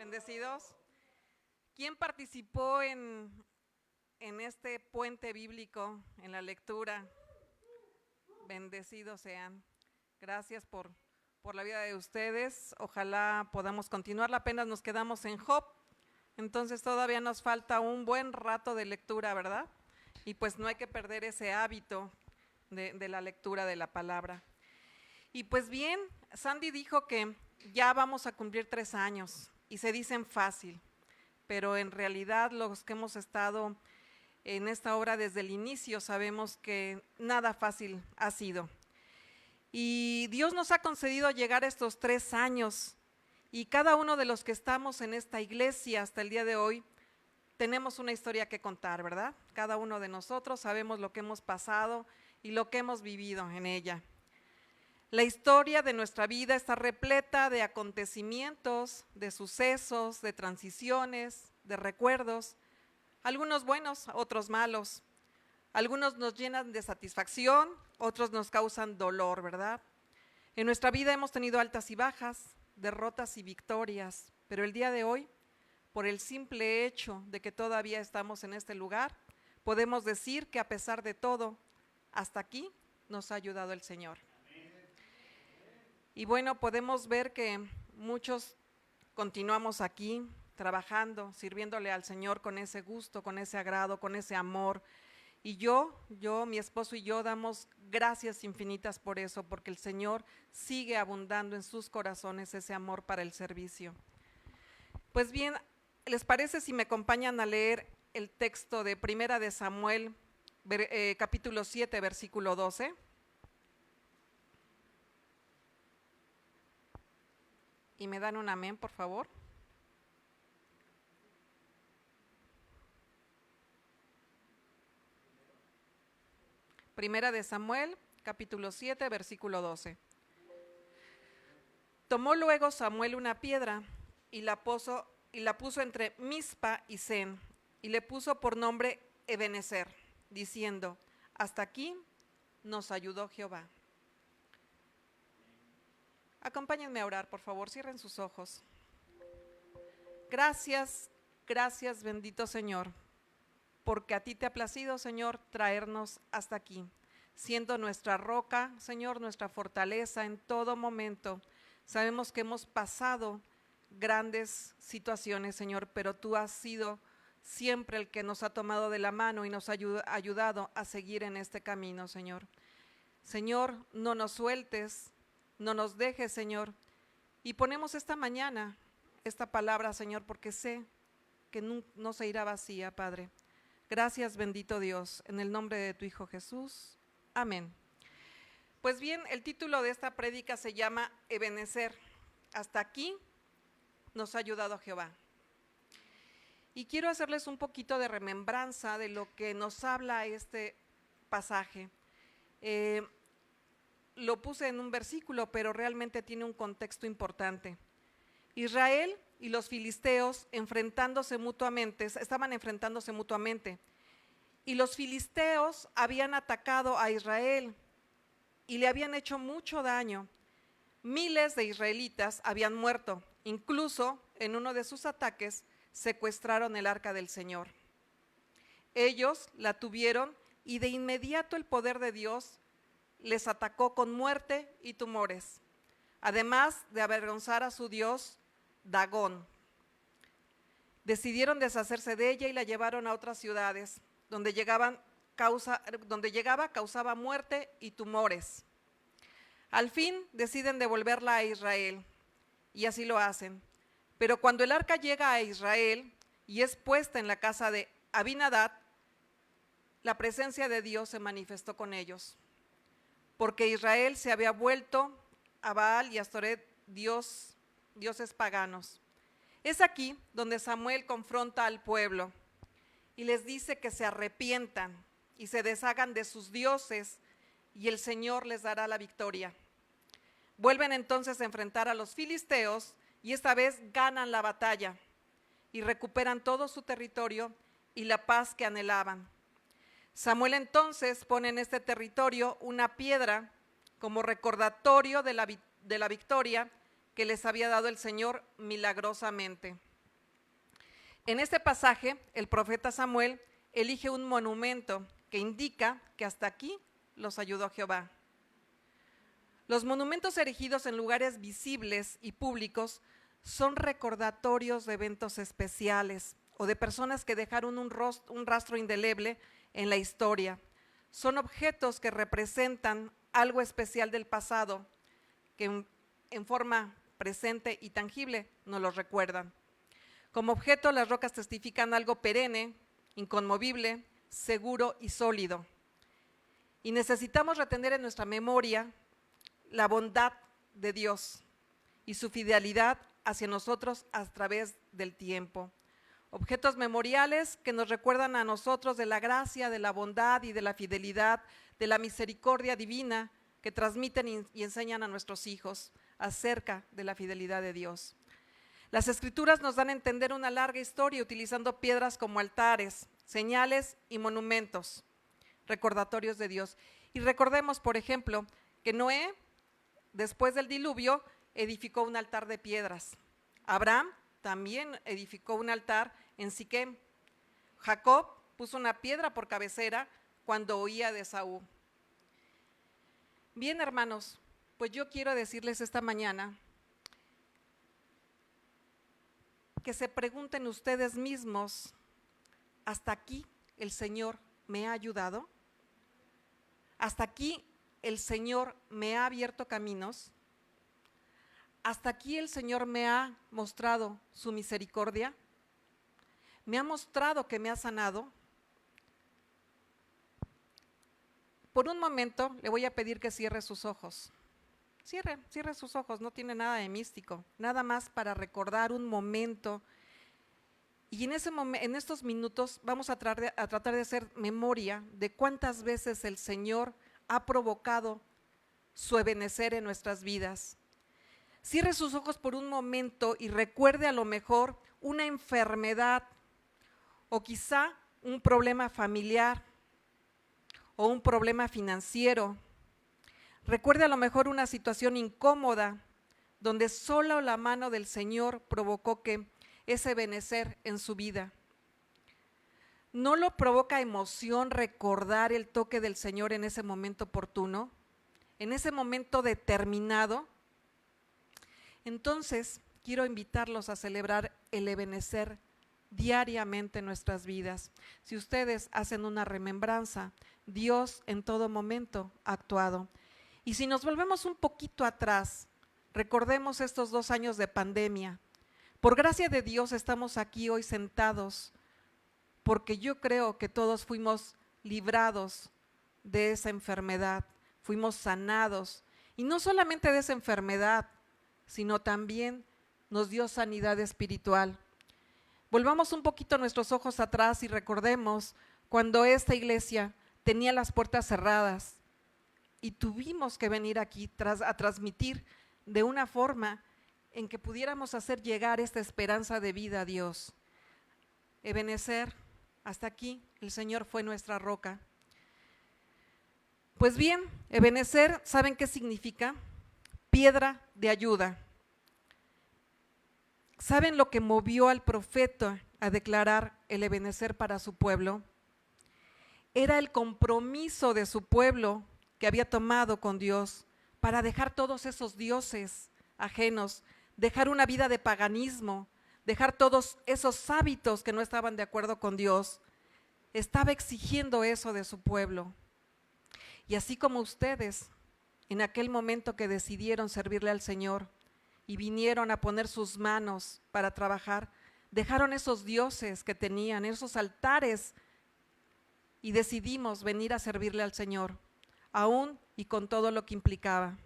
Bendecidos. ¿Quién participó en este puente bíblico, en la lectura? Bendecidos sean. Gracias por la vida de ustedes. Ojalá podamos continuarla. Apenas nos quedamos en Job, entonces todavía nos falta un buen rato de lectura, ¿verdad? Y pues no hay que perder ese hábito de la lectura de la palabra. Y pues bien, Sandy dijo que ya vamos a cumplir 3 años y se dicen fácil, pero en realidad los que hemos estado en esta obra desde el inicio sabemos que nada fácil ha sido. Y Dios nos ha concedido llegar a estos 3 años y cada uno de los que estamos en esta iglesia hasta el día de hoy tenemos una historia que contar, ¿verdad? Cada uno de nosotros sabemos lo que hemos pasado y lo que hemos vivido en ella. La historia de nuestra vida está repleta de acontecimientos, de sucesos, de transiciones, de recuerdos, algunos buenos, otros malos. Algunos nos llenan de satisfacción, otros nos causan dolor, ¿verdad? En nuestra vida hemos tenido altas y bajas, derrotas y victorias, pero el día de hoy, por el simple hecho de que todavía estamos en este lugar, podemos decir que a pesar de todo, hasta aquí nos ha ayudado el Señor. Y bueno, podemos ver que muchos continuamos aquí trabajando, sirviéndole al Señor con ese gusto, con ese agrado, con ese amor. Y mi esposo y yo damos gracias infinitas por eso, porque el Señor sigue abundando en sus corazones ese amor para el servicio. Pues bien, ¿les parece si me acompañan a leer el texto de Primera de Samuel, capítulo 7, versículo 12? Y me dan un amén, por favor. Primera de Samuel, capítulo 7, versículo 12. Tomó luego Samuel una piedra y la puso entre Mizpa y Sen, y le puso por nombre Ebenezer, diciendo: hasta aquí nos ayudó Jehová. Acompáñenme a orar, por favor, cierren sus ojos. Gracias, gracias, bendito Señor, porque a ti te ha placido, Señor, traernos hasta aquí, siendo nuestra roca, Señor, nuestra fortaleza en todo momento. Sabemos que hemos pasado grandes situaciones, Señor, pero tú has sido siempre el que nos ha tomado de la mano y nos ha ayudado a seguir en este camino, Señor. Señor, no nos sueltes, no nos dejes, Señor, y ponemos esta mañana esta palabra, Señor, porque sé que no se irá vacía, Padre. Gracias, bendito Dios, en el nombre de tu Hijo Jesús. Amén. Pues bien, el título de esta prédica se llama Ebenezer. Hasta aquí nos ha ayudado Jehová. Y quiero hacerles un poquito de remembranza de lo que nos habla este pasaje. Lo puse en un versículo, pero realmente tiene un contexto importante. Israel y los filisteos estaban enfrentándose mutuamente. Y los filisteos habían atacado a Israel y le habían hecho mucho daño. Miles de israelitas habían muerto. Incluso en uno de sus ataques secuestraron el arca del Señor. Ellos la tuvieron y de inmediato el poder de Dios les atacó con muerte y tumores, además de avergonzar a su dios Dagón. Decidieron deshacerse de ella y la llevaron a otras ciudades, donde llegaba causaba muerte y tumores. Al fin deciden devolverla a Israel, y así lo hacen. Pero cuando el arca llega a Israel y es puesta en la casa de Abinadab, la presencia de Dios se manifestó con ellos, porque Israel se había vuelto a Baal y Astoret, dioses paganos. Es aquí donde Samuel confronta al pueblo y les dice que se arrepientan y se deshagan de sus dioses y el Señor les dará la victoria. Vuelven entonces a enfrentar a los filisteos y esta vez ganan la batalla y recuperan todo su territorio y la paz que anhelaban. Samuel entonces pone en este territorio una piedra como recordatorio de la victoria que les había dado el Señor milagrosamente. En este pasaje, el profeta Samuel elige un monumento que indica que hasta aquí los ayudó Jehová. Los monumentos erigidos en lugares visibles y públicos son recordatorios de eventos especiales o de personas que dejaron un rastro indeleble en la historia. Son objetos que representan algo especial del pasado, que en forma presente y tangible nos los recuerdan. Como objeto, las rocas testifican algo perenne, inconmovible, seguro y sólido. Y necesitamos retener en nuestra memoria la bondad de Dios y su fidelidad hacia nosotros a través del tiempo. Objetos memoriales que nos recuerdan a nosotros de la gracia, de la bondad y de la fidelidad, de la misericordia divina que transmiten y enseñan a nuestros hijos acerca de la fidelidad de Dios. Las Escrituras nos dan a entender una larga historia utilizando piedras como altares, señales y monumentos, recordatorios de Dios. Y recordemos, por ejemplo, que Noé, después del diluvio, edificó un altar de piedras. Abraham también edificó un altar en Siquem. Jacob puso una piedra por cabecera cuando huía de Esaú. Bien, hermanos, pues yo quiero decirles esta mañana que se pregunten ustedes mismos, ¿hasta aquí el Señor me ha ayudado? ¿Hasta aquí el Señor me ha abierto caminos? ¿Hasta aquí el Señor me ha mostrado su misericordia? ¿Me ha mostrado que me ha sanado? Por un momento le voy a pedir que cierre sus ojos. Cierre sus ojos, no tiene nada de místico, nada más para recordar un momento. Y en estos minutos vamos a tratar de hacer memoria de cuántas veces el Señor ha provocado su ebenecer en nuestras vidas. Cierre sus ojos por un momento y recuerde a lo mejor una enfermedad o quizá un problema familiar o un problema financiero. Recuerde a lo mejor una situación incómoda donde solo la mano del Señor provocó que ese benecer en su vida. ¿No lo provoca emoción recordar el toque del Señor en ese momento oportuno? En ese momento determinado. Entonces, quiero invitarlos a celebrar el ebenecer diariamente en nuestras vidas. Si ustedes hacen una remembranza, Dios en todo momento ha actuado. Y si nos volvemos un poquito atrás, recordemos estos 2 años de pandemia. Por gracia de Dios estamos aquí hoy sentados, porque yo creo que todos fuimos librados de esa enfermedad, fuimos sanados. Y no solamente de esa enfermedad, sino también nos dio sanidad espiritual. Volvamos un poquito nuestros ojos atrás y recordemos cuando esta iglesia tenía las puertas cerradas y tuvimos que venir aquí a transmitir de una forma en que pudiéramos hacer llegar esta esperanza de vida a Dios. Ebenecer, hasta aquí el Señor fue nuestra roca. Pues bien, ebenecer, ¿saben qué significa? Piedra de ayuda. ¿Saben lo que movió al profeta a declarar el ebenecer para su pueblo? Era el compromiso de su pueblo que había tomado con Dios para dejar todos esos dioses ajenos, dejar una vida de paganismo, dejar todos esos hábitos que no estaban de acuerdo con Dios. Estaba exigiendo eso de su pueblo. Y así como ustedes, en aquel momento que decidieron servirle al Señor y vinieron a poner sus manos para trabajar, dejaron esos dioses que tenían, esos altares, y decidimos venir a servirle al Señor, aún y con todo lo que implicaba.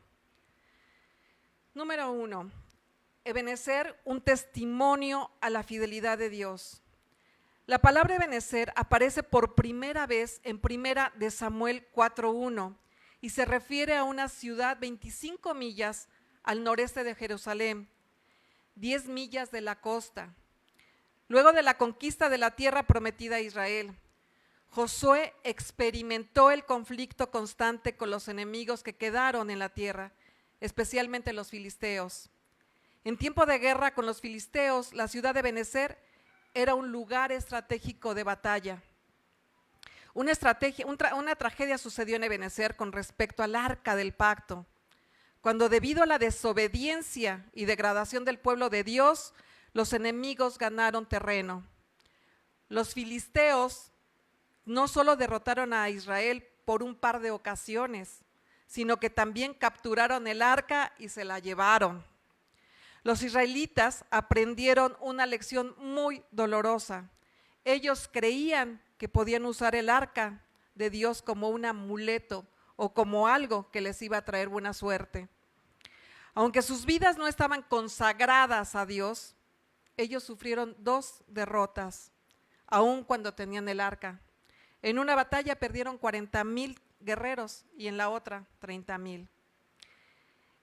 Número 1, ebenecer, un testimonio a la fidelidad de Dios. La palabra ebenecer aparece por primera vez en 1 de Samuel 4:1 y se refiere a una ciudad 25 millas al noreste de Jerusalén, 10 millas de la costa. Luego de la conquista de la tierra prometida a Israel, Josué experimentó el conflicto constante con los enemigos que quedaron en la tierra, especialmente los filisteos. En tiempo de guerra con los filisteos, la ciudad de Ebenezer era un lugar estratégico de batalla. Una tragedia sucedió en Ebenezer con respecto al arca del pacto, cuando debido a la desobediencia y degradación del pueblo de Dios, los enemigos ganaron terreno. Los filisteos no solo derrotaron a Israel por un par de ocasiones, sino que también capturaron el arca y se la llevaron. Los israelitas aprendieron una lección muy dolorosa. Ellos creían que podían usar el arca de Dios como un amuleto o como algo que les iba a traer buena suerte. Aunque sus vidas no estaban consagradas a Dios, ellos sufrieron 2 derrotas, aun cuando tenían el arca. En una batalla perdieron 40,000 guerreros y en la otra 30,000.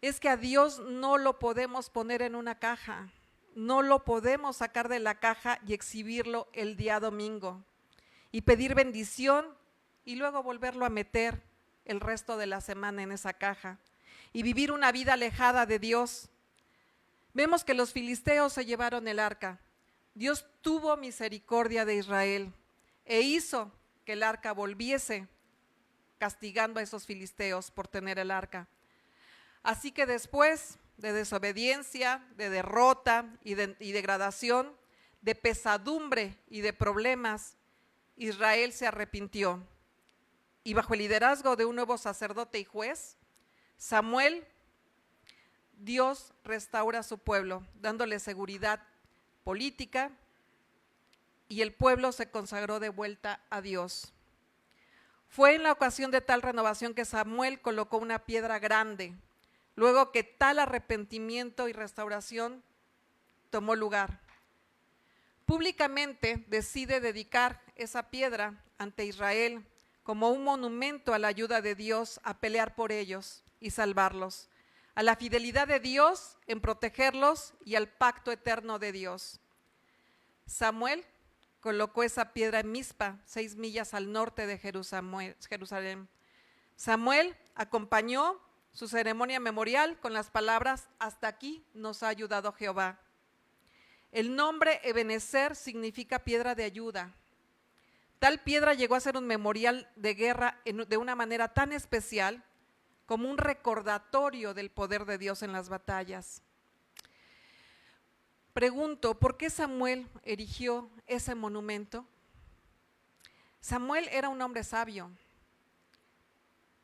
Es que a Dios no lo podemos poner en una caja, no lo podemos sacar de la caja y exhibirlo el día domingo y pedir bendición y luego volverlo a meter el resto de la semana en esa caja y vivir una vida alejada de Dios. Vemos que los filisteos se llevaron el arca. Dios tuvo misericordia de Israel e hizo que el arca volviese, castigando a esos filisteos por tener el arca. Así que después de desobediencia, de derrota y degradación, de pesadumbre y de problemas, Israel se arrepintió. Y bajo el liderazgo de un nuevo sacerdote y juez, Samuel, Dios restaura a su pueblo, dándole seguridad política, y el pueblo se consagró de vuelta a Dios. Fue en la ocasión de tal renovación que Samuel colocó una piedra grande, luego que tal arrepentimiento y restauración tomó lugar. Públicamente decide dedicar esa piedra ante Israel como un monumento a la ayuda de Dios a pelear por ellos y salvarlos, a la fidelidad de Dios en protegerlos y al pacto eterno de Dios. Samuel colocó esa piedra en Mizpa, 6 millas al norte de Jerusalén. Samuel acompañó su ceremonia memorial con las palabras: hasta aquí nos ha ayudado Jehová. El nombre Ebenezer significa piedra de ayuda. Tal piedra llegó a ser un memorial de guerra de una manera tan especial como un recordatorio del poder de Dios en las batallas. Pregunto, ¿por qué Samuel erigió ese monumento? Samuel era un hombre sabio,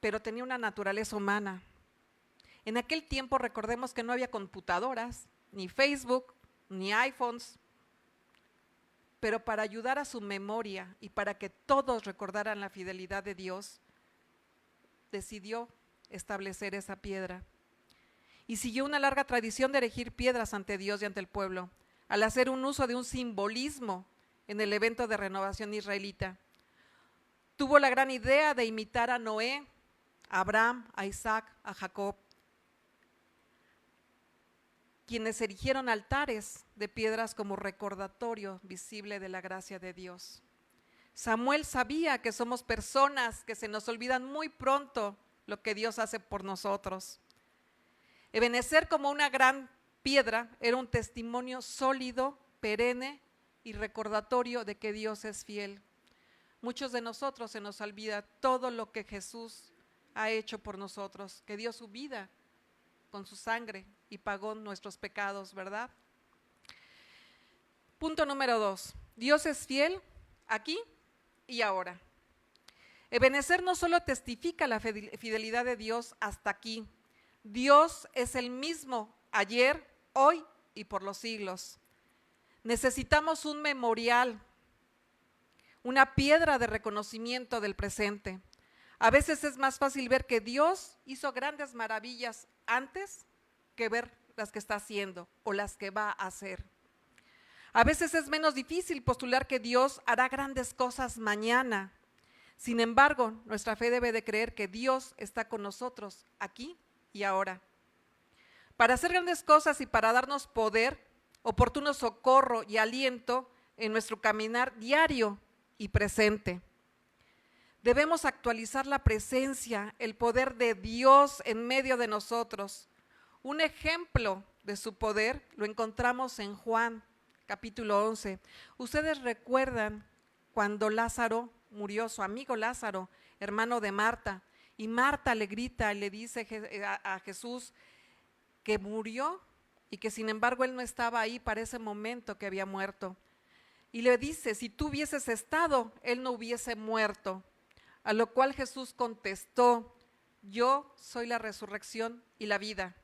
pero tenía una naturaleza humana. En aquel tiempo recordemos que no había computadoras, ni Facebook, ni iPhones, pero para ayudar a su memoria y para que todos recordaran la fidelidad de Dios, decidió establecer esa piedra. Y siguió una larga tradición de erigir piedras ante Dios y ante el pueblo, al hacer un uso de un simbolismo en el evento de renovación israelita. Tuvo la gran idea de imitar a Noé, a Abraham, a Isaac, a Jacob, quienes erigieron altares de piedras como recordatorio visible de la gracia de Dios. Samuel sabía que somos personas que se nos olvidan muy pronto lo que Dios hace por nosotros. Ebenezer, como una gran piedra, era un testimonio sólido, perenne y recordatorio de que Dios es fiel. Muchos de nosotros se nos olvida todo lo que Jesús ha hecho por nosotros, que dio su vida con su sangre y pagó nuestros pecados, ¿verdad? Punto número 2. Dios es fiel aquí y ahora. Ebenezer no solo testifica la fidelidad de Dios hasta aquí. Dios es el mismo ayer, hoy y por los siglos. Necesitamos un memorial, una piedra de reconocimiento del presente. A veces es más fácil ver que Dios hizo grandes maravillas antes que ver las que está haciendo o las que va a hacer. A veces es menos difícil postular que Dios hará grandes cosas mañana. Sin embargo, nuestra fe debe de creer que Dios está con nosotros aquí y ahora. Para hacer grandes cosas y para darnos poder, oportuno socorro y aliento en nuestro caminar diario y presente. Debemos actualizar la presencia, el poder de Dios en medio de nosotros. Un ejemplo de su poder lo encontramos en Juan, capítulo 11. Ustedes recuerdan cuando Lázaro murió, su amigo Lázaro, hermano de Marta, y Marta le grita y le dice a Jesús que murió y que sin embargo él no estaba ahí para ese momento que había muerto. Y le dice, si tú hubieses estado, él no hubiese muerto. A lo cual Jesús contestó, yo soy la resurrección y la vida.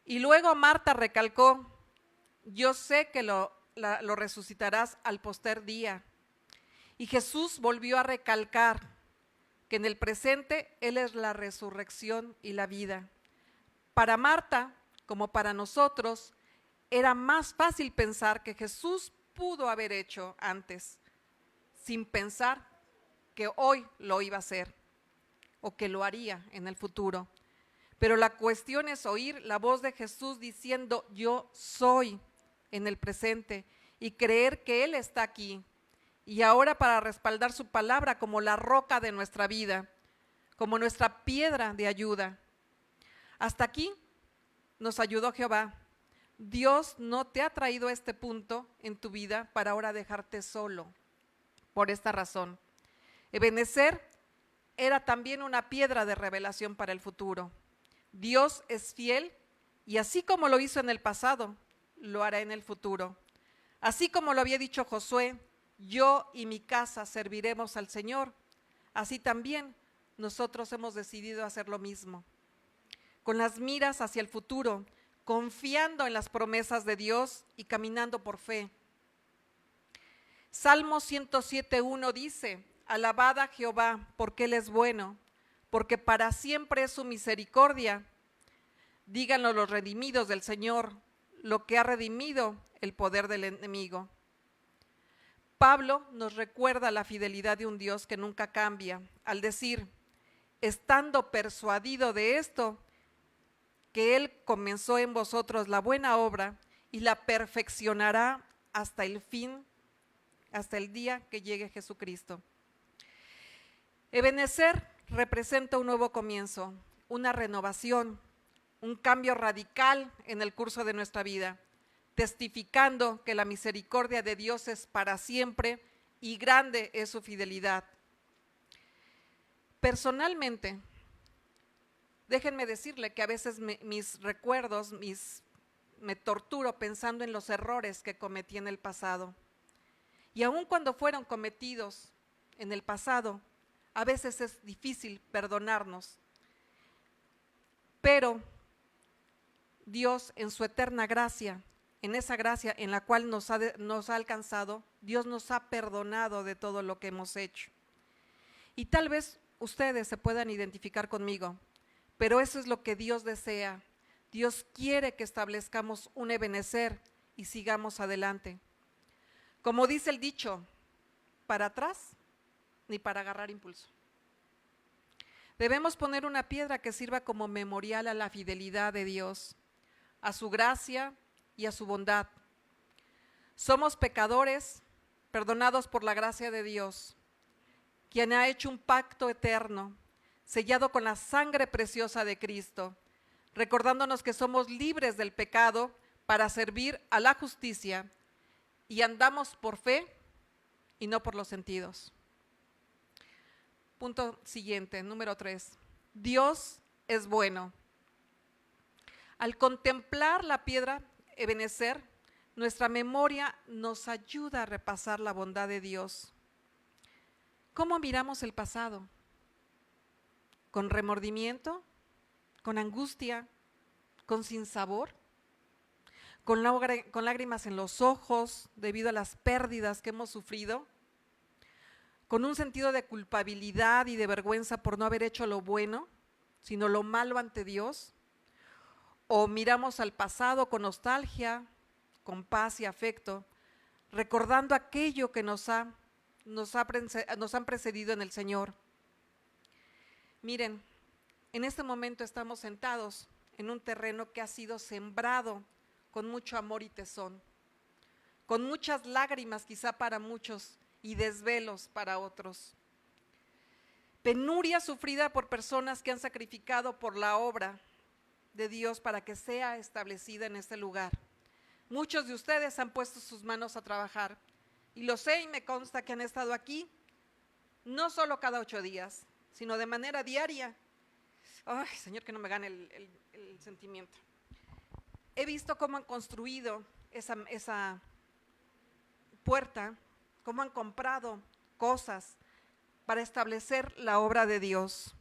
Y luego Marta recalcó, yo sé que lo resucitarás al poster día. Y Jesús volvió a recalcar que en el presente Él es la resurrección y la vida. Para Marta, como para nosotros, era más fácil pensar que Jesús pudo haber hecho antes, sin pensar que hoy lo iba a hacer o que lo haría en el futuro. Pero la cuestión es oír la voz de Jesús diciendo yo soy en el presente y creer que Él está aquí. Y ahora para respaldar su palabra como la roca de nuestra vida, como nuestra piedra de ayuda. Hasta aquí nos ayudó Jehová. Dios no te ha traído a este punto en tu vida para ahora dejarte solo. Por esta razón, Ebenezer era también una piedra de revelación para el futuro. Dios es fiel y así como lo hizo en el pasado, lo hará en el futuro. Así como lo había dicho Josué, yo y mi casa serviremos al Señor. Así también nosotros hemos decidido hacer lo mismo. Con las miras hacia el futuro, confiando en las promesas de Dios y caminando por fe. Salmo 107:1 dice, alabad a Jehová porque Él es bueno, porque para siempre es su misericordia. Díganlo los redimidos del Señor, lo que ha redimido el poder del enemigo. Pablo nos recuerda la fidelidad de un Dios que nunca cambia, al decir, estando persuadido de esto, que Él comenzó en vosotros la buena obra y la perfeccionará hasta el fin, hasta el día que llegue Jesucristo. Ebenezer representa un nuevo comienzo, una renovación, un cambio radical en el curso de nuestra vida, testificando que la misericordia de Dios es para siempre y grande es su fidelidad. Personalmente, déjenme decirle que a veces mis recuerdos, me torturo pensando en los errores que cometí en el pasado. Y aun cuando fueron cometidos en el pasado, a veces es difícil perdonarnos. Pero Dios en su eterna gracia, en esa gracia en la cual nos ha alcanzado, Dios nos ha perdonado de todo lo que hemos hecho. Y tal vez ustedes se puedan identificar conmigo, pero eso es lo que Dios desea. Dios quiere que establezcamos un Ebenezer y sigamos adelante. Como dice el dicho, para atrás ni para agarrar impulso. Debemos poner una piedra que sirva como memorial a la fidelidad de Dios, a su gracia y a su bondad. Somos pecadores, perdonados por la gracia de Dios, quien ha hecho un pacto eterno, sellado con la sangre preciosa de Cristo, recordándonos que somos libres del pecado para servir a la justicia y andamos por fe y no por los sentidos. Punto siguiente, número 3. Dios es bueno. Al contemplar la piedra Ebenezer, nuestra memoria nos ayuda a repasar la bondad de Dios. ¿Cómo miramos el pasado? ¿Con remordimiento? ¿Con angustia? ¿Con sinsabor? ¿Con lágrimas en los ojos debido a las pérdidas que hemos sufrido? ¿Con un sentido de culpabilidad y de vergüenza por no haber hecho lo bueno, sino lo malo ante Dios? ¿O miramos al pasado con nostalgia, con paz y afecto, recordando aquello que nos han precedido en el Señor? Miren, en este momento estamos sentados en un terreno que ha sido sembrado con mucho amor y tesón, con muchas lágrimas quizá para muchos y desvelos para otros. Penuria sufrida por personas que han sacrificado por la obra de Dios para que sea establecida en este lugar. Muchos de ustedes han puesto sus manos a trabajar y lo sé y me consta que han estado aquí no solo cada 8 días, sino de manera diaria. Ay, Señor, que no me gane el sentimiento. He visto cómo han construido esa puerta, cómo han comprado cosas para establecer la obra de Dios.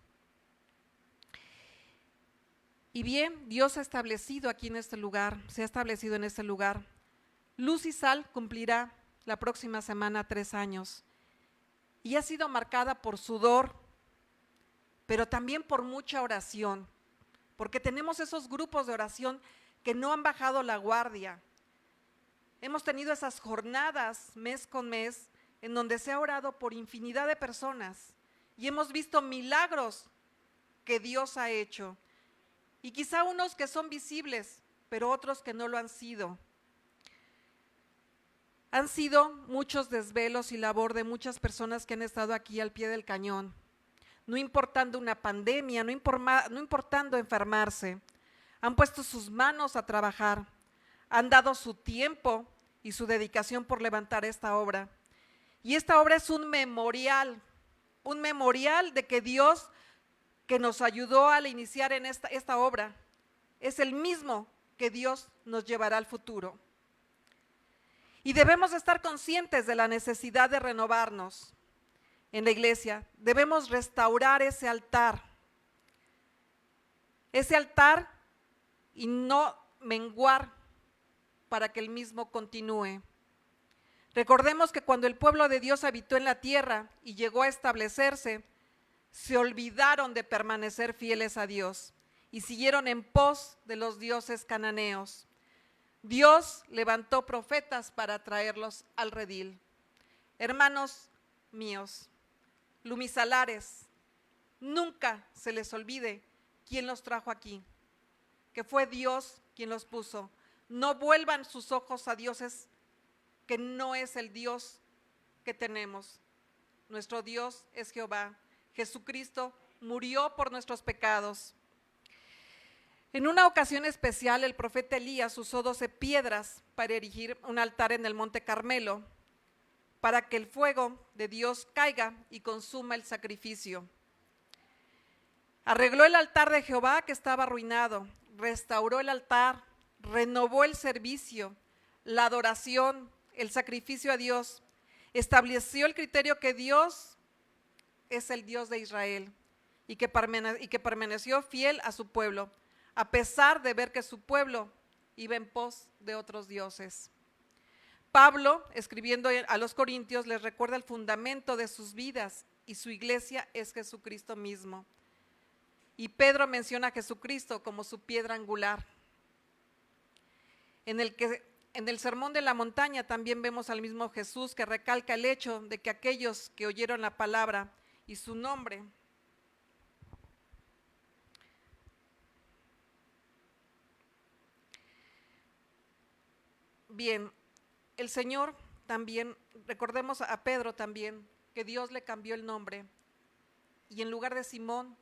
Y bien, Dios ha establecido aquí en este lugar, se ha establecido en este lugar. Luz y Sal cumplirá la próxima semana 3 años y ha sido marcada por sudor, pero también por mucha oración, porque tenemos esos grupos de oración que no han bajado la guardia. Hemos tenido esas jornadas mes con mes en donde se ha orado por infinidad de personas y hemos visto milagros que Dios ha hecho. Y quizá unos que son visibles, pero otros que no lo han sido. Han sido muchos desvelos y labor de muchas personas que han estado aquí al pie del cañón, no importando una pandemia, no importando enfermarse. Han puesto sus manos a trabajar, han dado su tiempo y su dedicación por levantar esta obra. Y esta obra es un memorial de que Dios que nos ayudó al iniciar en esta obra, es el mismo que Dios nos llevará al futuro. Y debemos estar conscientes de la necesidad de renovarnos en la iglesia. Debemos restaurar ese altar y no menguar para que el mismo continúe. Recordemos que cuando el pueblo de Dios habitó en la tierra y llegó a establecerse, se olvidaron de permanecer fieles a Dios y siguieron en pos de los dioses cananeos. Dios levantó profetas para traerlos al redil. Hermanos míos, lumisalares, nunca se les olvide quién los trajo aquí, que fue Dios quien los puso. No vuelvan sus ojos a dioses que no es el Dios que tenemos. Nuestro Dios es Jehová. Jesucristo murió por nuestros pecados. En una ocasión especial, el profeta Elías usó 12 piedras para erigir un altar en el monte Carmelo, para que el fuego de Dios caiga y consuma el sacrificio. Arregló el altar de Jehová que estaba arruinado, restauró el altar, renovó el servicio, la adoración, el sacrificio a Dios, estableció el criterio que Dios es el Dios de Israel y que permaneció fiel a su pueblo, a pesar de ver que su pueblo iba en pos de otros dioses. Pablo, escribiendo a los Corintios, les recuerda el fundamento de sus vidas y su iglesia es Jesucristo mismo. Y Pedro menciona a Jesucristo como su piedra angular. En el Sermón de la Montaña también vemos al mismo Jesús que recalca el hecho de que aquellos que oyeron la palabra y su nombre bien, el Señor también, recordemos a Pedro también, que Dios le cambió el nombre y en lugar de Simón,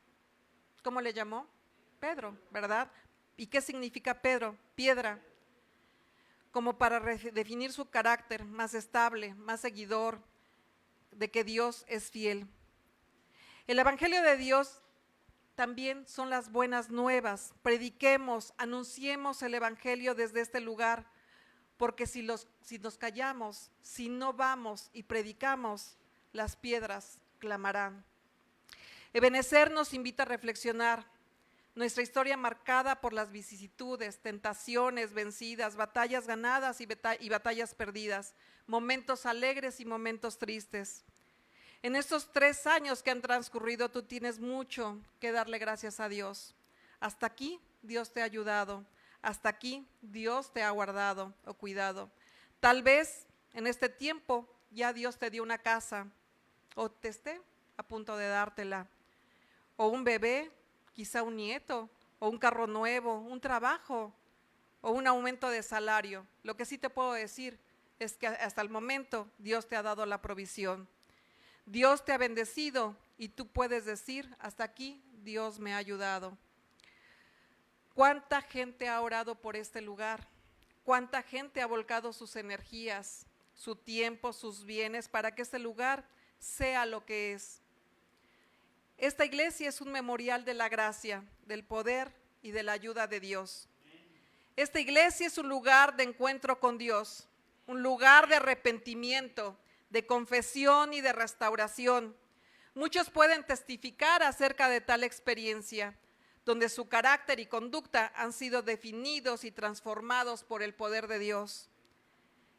¿cómo le llamó? Pedro, ¿verdad? ¿Y qué significa Pedro? Piedra, como para definir su carácter más estable, más seguidor de que Dios es fiel. El Evangelio de Dios también son las buenas nuevas. Prediquemos, anunciemos el Evangelio desde este lugar, porque si nos callamos, si no vamos y predicamos, las piedras clamarán. Ebenezer nos invita a reflexionar nuestra historia marcada por las vicisitudes, tentaciones vencidas, batallas ganadas y batallas perdidas, momentos alegres y momentos tristes. En estos 3 años que han transcurrido, tú tienes mucho que darle gracias a Dios. Hasta aquí Dios te ha ayudado, hasta aquí Dios te ha guardado o cuidado. Tal vez en este tiempo ya Dios te dio una casa o te esté a punto de dártela, o un bebé, quizá un nieto, o un carro nuevo, un trabajo, o un aumento de salario. Lo que sí te puedo decir es que hasta el momento Dios te ha dado la provisión. Dios te ha bendecido y tú puedes decir, hasta aquí Dios me ha ayudado. ¿Cuánta gente ha orado por este lugar? cuánta gente ha volcado sus energías, su tiempo, sus bienes para que este lugar sea lo que es. Esta iglesia es un memorial de la gracia, del poder y de la ayuda de Dios. Esta iglesia es un lugar de encuentro con Dios, un lugar de arrepentimiento, de confesión y de restauración. Muchos pueden testificar acerca de tal experiencia, donde su carácter y conducta han sido definidos y transformados por el poder de Dios.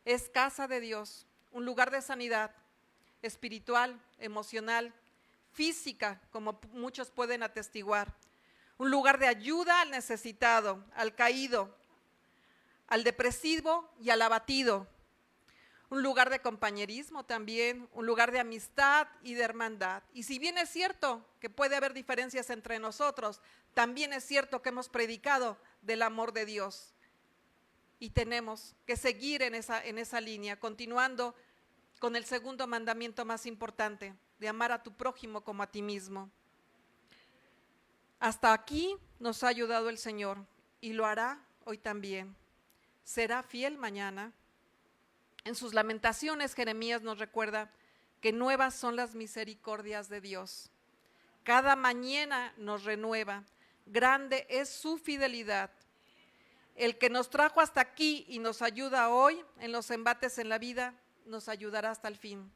Es casa de Dios, un lugar de sanidad espiritual, emocional, física, como muchos pueden atestiguar. Un lugar de ayuda al necesitado, al caído, al depresivo y al abatido. Un lugar de compañerismo también, un lugar de amistad y de hermandad. Y si bien es cierto que puede haber diferencias entre nosotros, también es cierto que hemos predicado del amor de Dios. Y tenemos que seguir en esa línea, continuando con el segundo mandamiento más importante, de amar a tu prójimo como a ti mismo. Hasta aquí nos ha ayudado el Señor y lo hará hoy también. Será fiel mañana. En sus lamentaciones, Jeremías nos recuerda que nuevas son las misericordias de Dios. Cada mañana nos renueva, grande es su fidelidad. El que nos trajo hasta aquí y nos ayuda hoy en los embates en la vida, nos ayudará hasta el fin.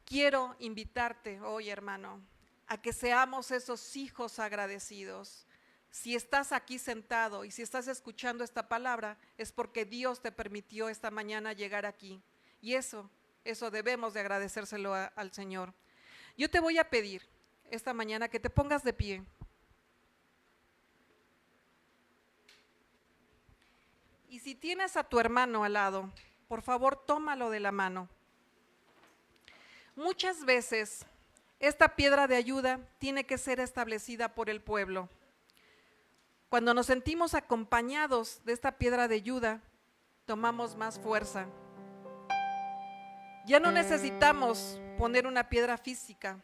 Quiero invitarte hoy, hermano, a que seamos esos hijos agradecidos. Si estás aquí sentado y si estás escuchando esta palabra, es porque Dios te permitió esta mañana llegar aquí. Y eso debemos de agradecérselo al Señor. Yo te voy a pedir esta mañana que te pongas de pie. Y si tienes a tu hermano al lado, por favor, tómalo de la mano. Muchas veces esta piedra de ayuda tiene que ser establecida por el pueblo. Cuando nos sentimos acompañados de esta piedra de ayuda, tomamos más fuerza. Ya no necesitamos poner una piedra física,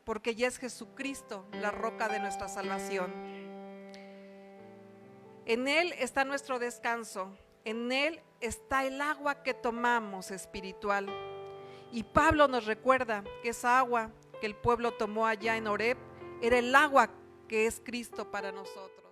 porque ya es Jesucristo la roca de nuestra salvación. En Él está nuestro descanso, en Él está el agua que tomamos espiritual. Y Pablo nos recuerda que esa agua que el pueblo tomó allá en Horeb era el agua que es Cristo para nosotros.